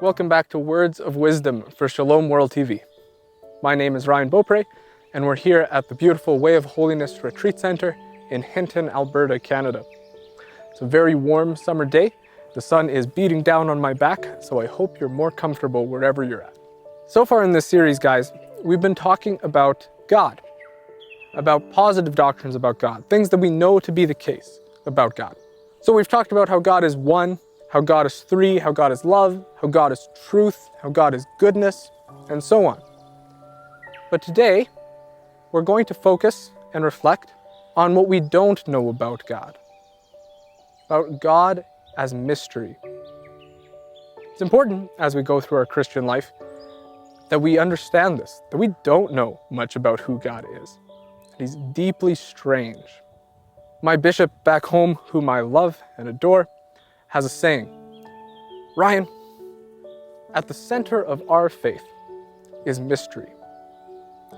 Welcome back to Words of Wisdom for Shalom World TV. My name is Ryan Beaupre, and we're here at the beautiful Way of Holiness Retreat Center in Hinton, Alberta, Canada. It's a very warm summer day. The sun is beating down on my back, so I hope you're more comfortable wherever you're at. So far in this series, guys, we've been talking about God, about positive doctrines about God, things that we know to be the case about God. So we've talked about how God is one, how God is three, how God is love, how God is truth, how God is goodness, and so on. But today, we're going to focus and reflect on what we don't know about God as mystery. It's important as we go through our Christian life that we understand this, that we don't know much about who God is. He's deeply strange. My bishop back home, whom I love and adore, has a saying, Ryan, at the center of our faith is mystery.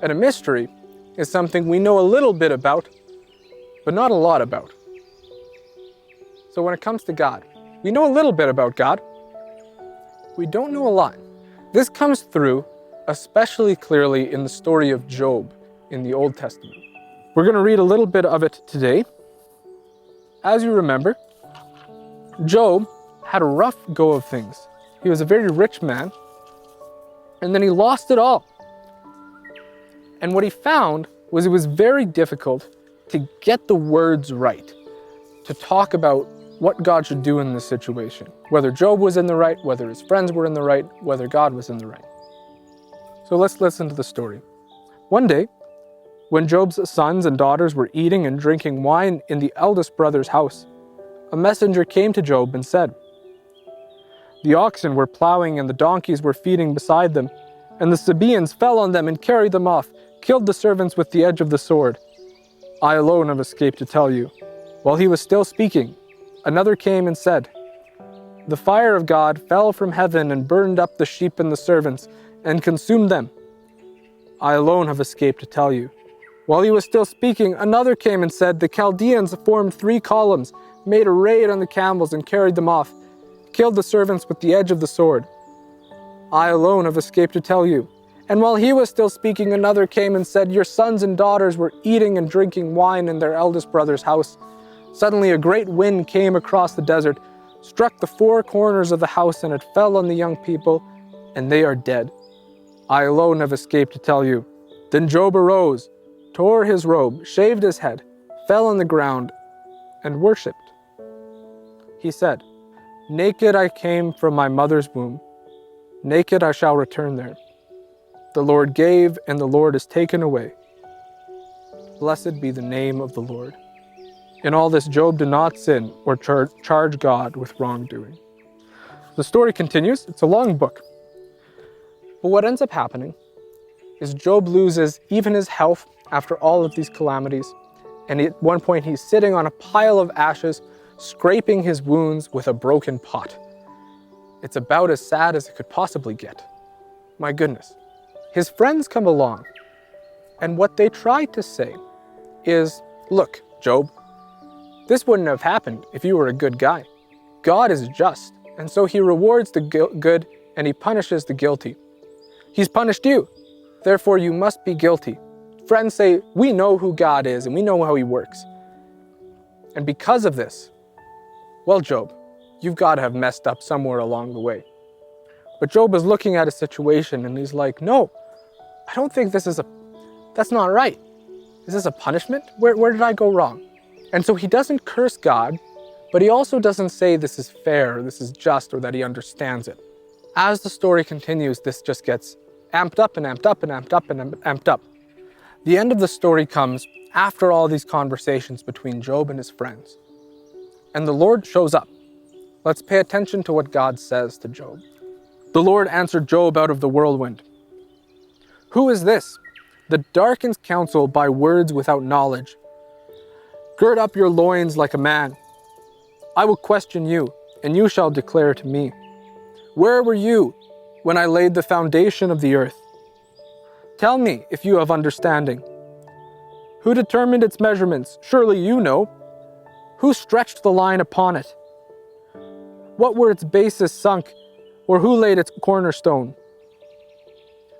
And a mystery is something we know a little bit about, but not a lot about. So when it comes to God, we know a little bit about God. We don't know a lot. This comes through especially clearly in the story of Job in the Old Testament. We're going to read a little bit of it today. As you remember, Job had a rough go of things. He was a very rich man, and then he lost it all. And what he found was it was very difficult to get the words right, to talk about what God should do in this situation, whether Job was in the right, whether his friends were in the right, whether God was in the right. So let's listen to the story. One day, when Job's sons and daughters were eating and drinking wine in the eldest brother's house, a messenger came to Job and said, "The oxen were plowing and the donkeys were feeding beside them, and the Sabaeans fell on them and carried them off, killed the servants with the edge of the sword. I alone have escaped to tell you." While he was still speaking, another came and said, "The fire of God fell from heaven and burned up the sheep and the servants and consumed them. I alone have escaped to tell you." While he was still speaking, another came and said, "The Chaldeans formed 3 columns, made a raid on the camels and carried them off, killed the servants with the edge of the sword. I alone have escaped to tell you." And while he was still speaking, another came and said, "Your sons and daughters were eating and drinking wine in their eldest brother's house. Suddenly a great wind came across the desert, struck the 4 corners of the house, and it fell on the young people, and they are dead. I alone have escaped to tell you." Then Job arose, tore his robe, shaved his head, fell on the ground, and worshipped. He said, "Naked I came from my mother's womb. Naked I shall return there. The Lord gave, and the Lord has taken away. Blessed be the name of the Lord." In all this, Job did not sin or charge God with wrongdoing. The story continues. It's a long book. But what ends up happening is Job loses even his health after all of these calamities. And at one point, he's sitting on a pile of ashes, scraping his wounds with a broken pot. It's about as sad as it could possibly get. My goodness. His friends come along, and what they try to say is, "Look, Job, this wouldn't have happened if you were a good guy. God is just, and so he rewards the good and he punishes the guilty. He's punished you, therefore you must be guilty." Friends say, "We know who God is and we know how he works. And because of this, well, Job, you've got to have messed up somewhere along the way." But Job is looking at a situation and he's like, "No, I don't think that's not right. Is this a punishment? Where did I go wrong?" And so he doesn't curse God, but he also doesn't say this is fair, or this is just, or that he understands it. As the story continues, this just gets amped up and amped up and amped up and amped up. The end of the story comes after all these conversations between Job and his friends. And the Lord shows up. Let's pay attention to what God says to Job. The Lord answered Job out of the whirlwind. "Who is this that darkens counsel by words without knowledge? Gird up your loins like a man. I will question you, and you shall declare to me. Where were you when I laid the foundation of the earth? Tell me if you have understanding. Who determined its measurements? Surely you know. Who stretched the line upon it? What were its bases sunk, Or who laid its cornerstone?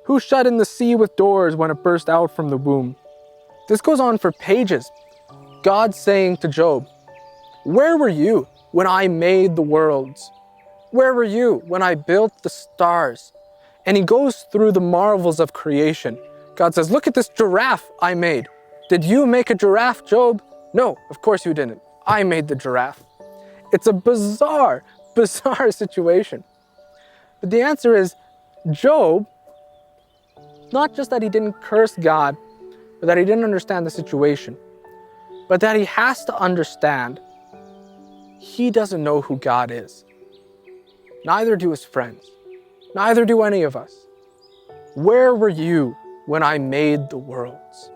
Who shut in the sea with doors when it burst out from the womb? This goes on for pages. God saying to Job, where were you when I made the worlds? Where were you when I built the stars? And he goes through the marvels of creation. God says, look at this giraffe I made. Did you make a giraffe, Job? No, of course you didn't. I made the giraffe. It's a bizarre situation. But the answer is, Job, not just that he didn't curse God, or that he didn't understand the situation, but that he has to understand he doesn't know who God is. Neither do his friends. Neither do any of us. Where were you when I made the worlds?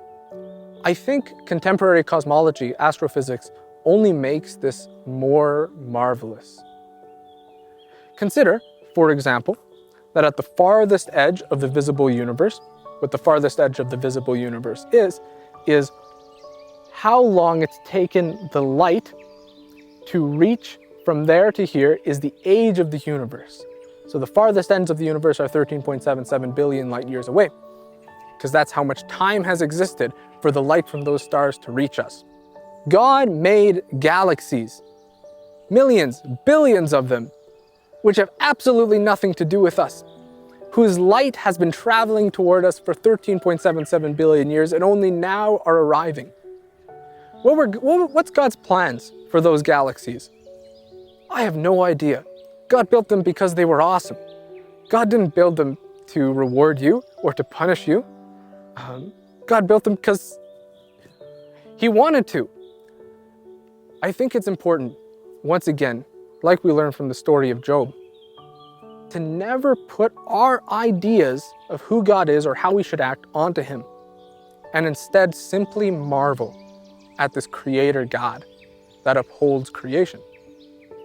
I think contemporary cosmology, astrophysics, only makes this more marvelous. Consider, for example, that at the farthest edge of the visible universe, what the farthest edge of the visible universe is how long it's taken the light to reach from there to here is the age of the universe. So the farthest ends of the universe are 13.77 billion light years away, because that's how much time has existed for the light from those stars to reach us. God made galaxies, millions, billions of them, which have absolutely nothing to do with us, whose light has been traveling toward us for 13.77 billion years and only now are arriving. What's God's plans for those galaxies? I have no idea. God built them because they were awesome. God didn't build them to reward you or to punish you. God built them because he wanted to. I think it's important, once again, like we learned from the story of Job, to never put our ideas of who God is or how we should act onto him, and instead simply marvel at this creator God that upholds creation.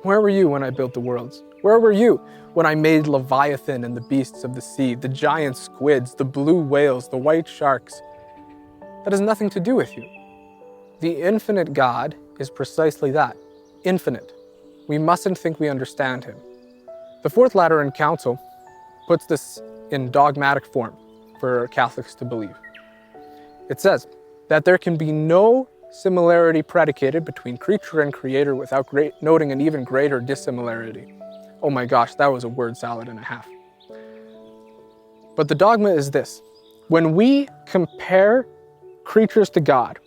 Where were you when I built the worlds? Where were you when I made Leviathan and the beasts of the sea, the giant squids, the blue whales, the white sharks? That has nothing to do with you. The infinite God is precisely that, infinite. We mustn't think we understand him. The Fourth Lateran Council puts this in dogmatic form for Catholics to believe. It says that there can be no similarity predicated between creature and creator without noting an even greater dissimilarity. Oh my gosh, that was a word salad and a half. But the dogma is this: when we compare creatures to God,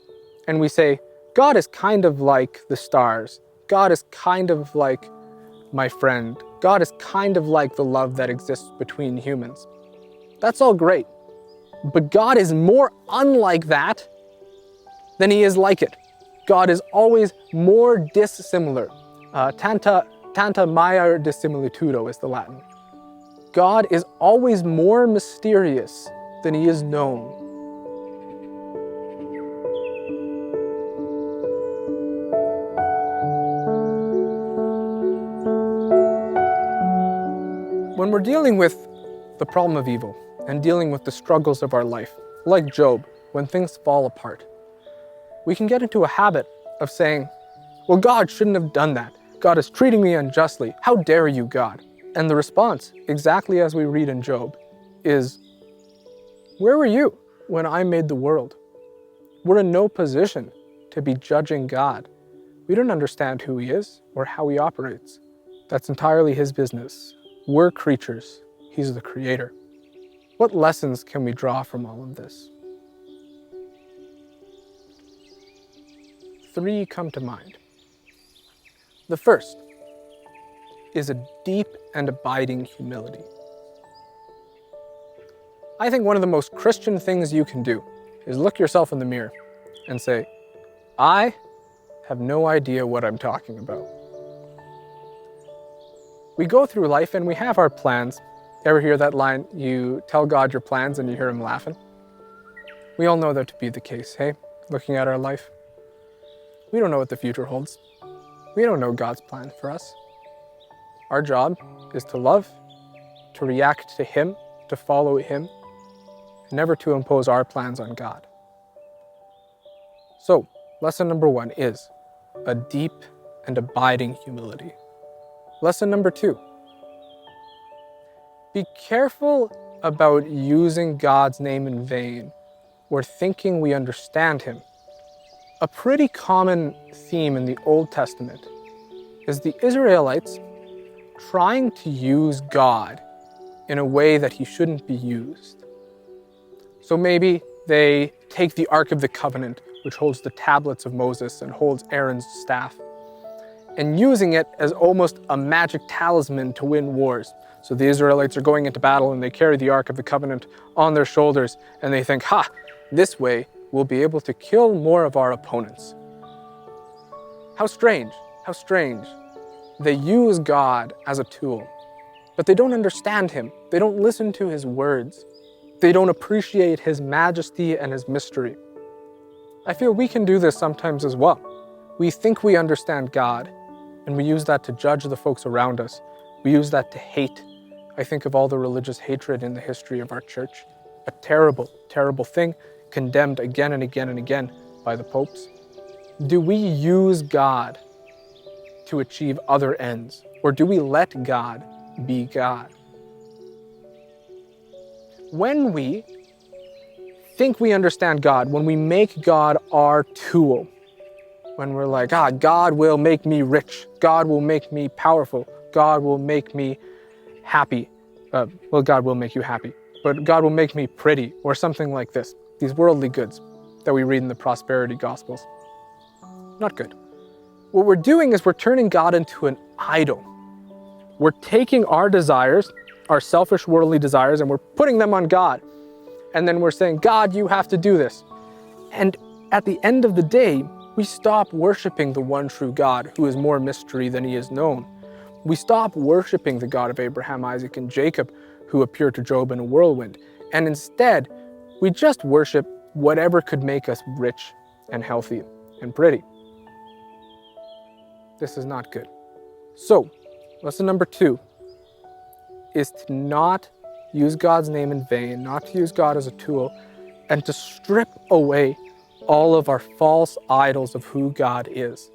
and we say, God is kind of like the stars, God is kind of like my friend, God is kind of like the love that exists between humans. That's all great. But God is more unlike that than he is like it. God is always more dissimilar. Tanta maior dissimilitudo is the Latin. God is always more mysterious than he is known. When we're dealing with the problem of evil and dealing with the struggles of our life, like Job, when things fall apart, we can get into a habit of saying, well, God shouldn't have done that. God is treating me unjustly. How dare you, God? And the response, exactly as we read in Job, is, where were you when I made the world? We're in no position to be judging God. We don't understand who he is or how he operates. That's entirely his business. We're creatures. He's the creator. What lessons can we draw from all of this? 3 come to mind. The first is a deep and abiding humility. I think one of the most Christian things you can do is look yourself in the mirror and say, I have no idea what I'm talking about. We go through life and we have our plans. Ever hear that line, you tell God your plans and you hear him laughing? We all know that to be the case, hey? Looking at our life. We don't know what the future holds. We don't know God's plan for us. Our job is to love, to react to him, to follow him, never to impose our plans on God. So, lesson number 1 is a deep and abiding humility. Lesson number 2, Be careful about using God's name in vain or thinking we understand him. A pretty common theme in the Old Testament is the Israelites trying to use God in a way that he shouldn't be used. So maybe they take the Ark of the Covenant, which holds the tablets of Moses and holds Aaron's staff, and using it as almost a magic talisman to win wars. So the Israelites are going into battle and they carry the Ark of the Covenant on their shoulders and they think, this way we'll be able to kill more of our opponents. How strange, how strange. They use God as a tool, but they don't understand him. They don't listen to his words. They don't appreciate his majesty and his mystery. I feel we can do this sometimes as well. We think we understand God, and we use that to judge the folks around us. We use that to hate. I think of all the religious hatred in the history of our church. A terrible, terrible thing, condemned again and again and again by the popes. Do we use God to achieve other ends, or do we let God be God? When we think we understand God, when we make God our tool, when we're like, God will make me rich, God will make me powerful, God will make me happy. God will make you happy, but God will make me pretty, or something like this. These worldly goods that we read in the prosperity gospels. Not good. What we're doing is we're turning God into an idol. We're taking our desires, our selfish worldly desires, and we're putting them on God. And then we're saying, God, you have to do this. And at the end of the day, we stop worshiping the one true God who is more mystery than he is known. We stop worshiping the God of Abraham, Isaac, and Jacob who appeared to Job in a whirlwind. And instead, we just worship whatever could make us rich and healthy and pretty. This is not good. So, lesson number 2 is to not use God's name in vain, not to use God as a tool, and to strip away all of our false idols of who God is.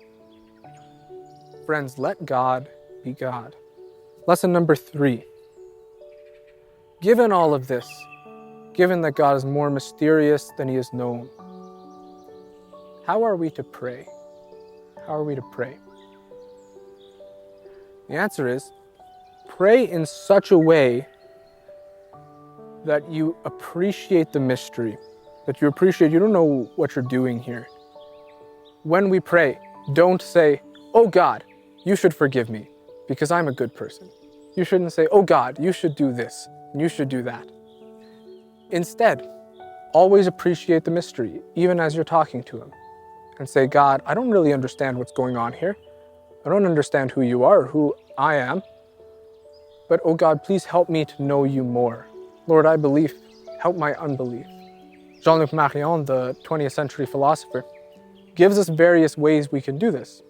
Friends, let God be God. Lesson number 3. Given all of this, given that God is more mysterious than he is known, how are we to pray? How are we to pray? The answer is, pray in such a way that you appreciate the mystery, that you appreciate, you don't know what you're doing here. When we pray, don't say, oh God, you should forgive me because I'm a good person. You shouldn't say, oh God, you should do this, and you should do that. Instead, always appreciate the mystery, even as you're talking to him, and say, God, I don't really understand what's going on here. I don't understand who you are or who I am. But, oh God, please help me to know you more. Lord, I believe. Help my unbelief. Jean-Luc Marion, the 20th century philosopher, gives us various ways we can do this.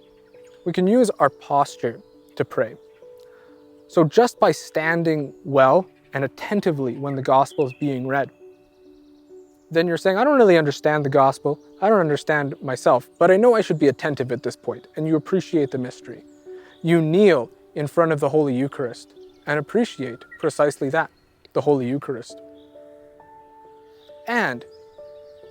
We can use our posture to pray. So just by standing well and attentively when the gospel is being read, then you're saying, I don't really understand the gospel. I don't understand myself, but I know I should be attentive at this point, and you appreciate the mystery. You kneel in front of the Holy Eucharist and appreciate precisely that, the Holy Eucharist. And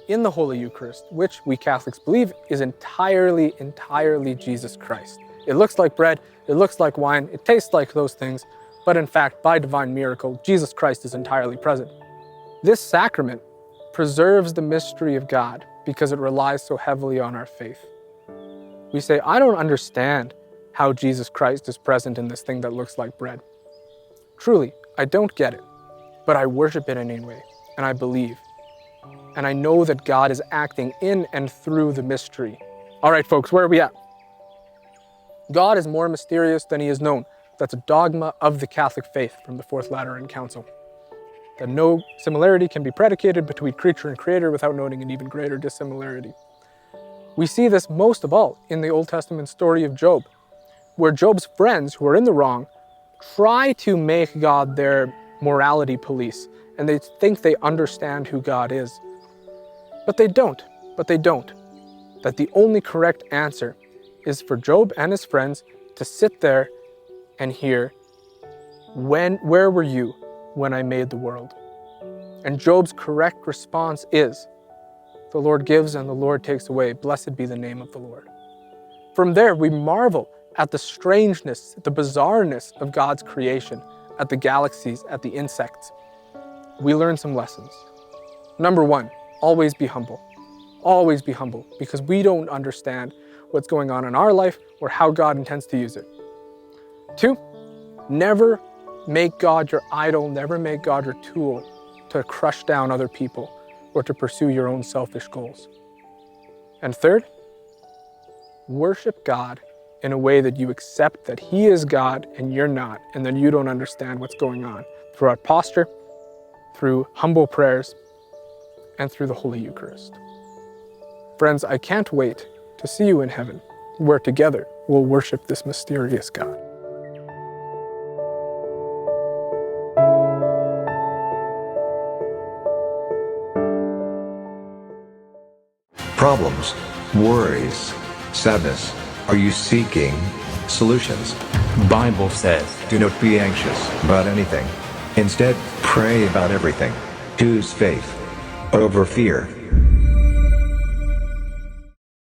in the Holy Eucharist, which we Catholics believe is entirely Jesus Christ. It looks like bread, it looks like wine, it tastes like those things, but in fact, by divine miracle, Jesus Christ is entirely present. This sacrament preserves the mystery of God because it relies so heavily on our faith. We say, I don't understand how Jesus Christ is present in this thing that looks like bread. Truly, I don't get it, but I worship it anyway, and I believe. And I know that God is acting in and through the mystery. All right, folks, where are we at? God is more mysterious than he is known. That's a dogma of the Catholic faith from the Fourth Lateran Council. That no similarity can be predicated between creature and creator without noting an even greater dissimilarity. We see this most of all in the Old Testament story of Job, where Job's friends who are in the wrong try to make God their morality police, and they think they understand who God is. But they don't. That the only correct answer is for Job and his friends to sit there and hear, where were you when I made the world. And Job's correct response is, the Lord gives and the Lord takes away. Blessed be the name of the Lord. From there, we marvel at the strangeness, the bizarreness of God's creation, at the galaxies, at the insects. We learn some lessons. Number one, always be humble. Always be humble, because we don't understand what's going on in our life or how God intends to use it. Two, never make God your idol, never make God your tool to crush down other people or to pursue your own selfish goals. And third, worship God in a way that you accept that He is God and you're not, and then you don't understand what's going on, through our posture, through humble prayers, and through the Holy Eucharist. Friends, I can't wait to see you in heaven, where together we'll worship this mysterious God. Problems, worries, sadness. Are you seeking solutions? Bible says, Do not be anxious about anything. Instead, pray about everything. Choose faith over fear.